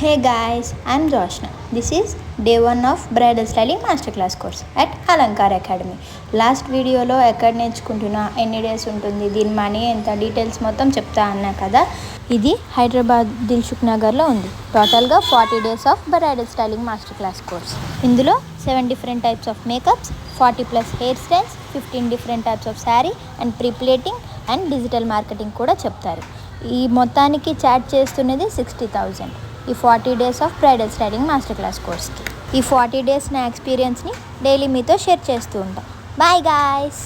Hey guys, I'm Joshna. This is day 1 of Bridal Styling Masterclass course at Alankar Academy. Last వీడియోలో ఎక్కడ నేర్చుకుంటున్నా, ఎన్ని days ఉంటుంది, దీని మనీ ఎంత, డీటెయిల్స్ మొత్తం చెప్తా అన్నా కదా. ఇది హైదరాబాద్ దిల్సుఖ్ నగర్లో ఉంది. టోటల్గా 40 days of bridal styling master class course. ఇందులో 7 different types of makeups, 40+ hair styles, 15 different types of sari and prepleating and digital marketing కూడా చెప్తారు. ఈ మొత్తానికి చార్జ్ చేస్తున్నది 60,000. ఈ 40 days of bridal styling master class కోర్స్కి. ఈ 40 డేస్ నా ఎక్స్పీరియన్స్ని డైలీ మీతో షేర్ చేస్తూ ఉంటాం. Bye guys.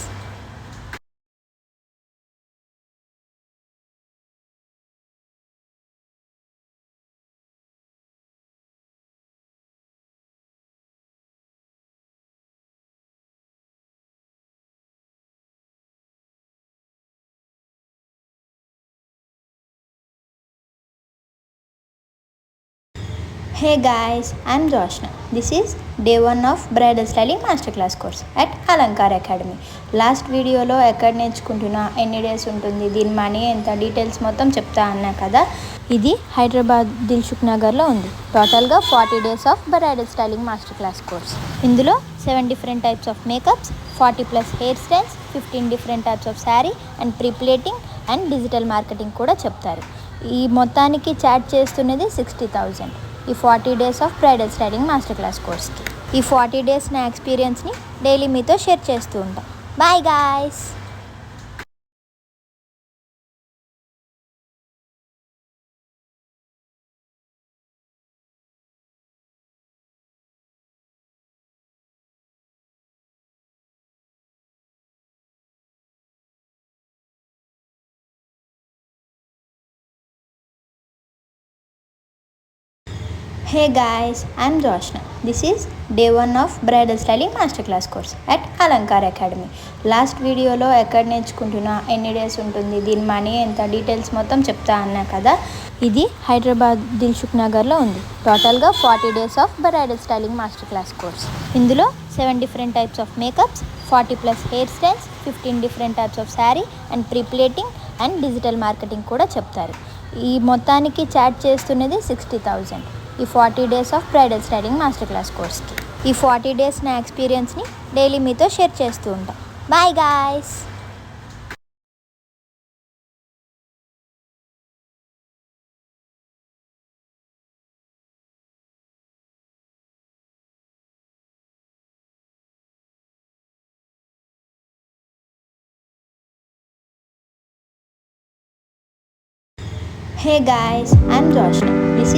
Hey guys, I'm Joshna. This is day 1 of Bridal Styling Masterclass course at Alankar Academy. Last వీడియోలో ఎక్కడ నేర్చుకుంటున్నా, ఎన్ని డేస్ ఉంటుంది, దీని మనీ ఎంత, డీటెయిల్స్ మొత్తం చెప్తా అన్నా కదా. ఇది హైదరాబాద్ దిల్సుఖ్ నగర్లో ఉంది. టోటల్గా 40 days of bridal styling master class course. ఇందులో 7 different types of makeups, 40+ hair styles, 15 different types of sari and prepleating and digital marketing కూడా చెప్తారు. ఈ మొత్తానికి చార్జ్ చేస్తున్నది 60,000. ఈ 40 days of bridal styling master class కోర్స్కి. ఈ 40 డేస్ నా ఎక్స్పీరియన్స్ని డైలీ మీతో షేర్ చేస్తూ ఉంటాం. Bye guys. Hey guys, I'm Joshna. This is day 1 of Bridal Styling Masterclass course at Alankar Academy. Last వీడియోలో ఎక్కడ నేర్చుకుంటున్నా, ఎన్ని డేస్ ఉంటుంది, దీని మనీ ఎంత, డీటెయిల్స్ మొత్తం చెప్తా అన్నా కదా. ఇది హైదరాబాద్ దిల్సుఖ్ నగర్లో ఉంది. టోటల్గా 40 days of bridal styling master class course. ఇందులో 7 different types of makeups, 40+ hair styles, 15 different types of sari and prepleating and digital marketing కూడా చెప్తారు. ఈ మొత్తానికి చార్జ్ చేస్తున్నది 60,000. ఈ 40 days of bridal styling master class కోర్స్కి. ఈ 40 డేస్ నా ఎక్స్పీరియన్స్ని డైలీ మీతో షేర్ చేస్తూ ఉంటాం. Bye guys. Hey guys, I'm Joshna. This is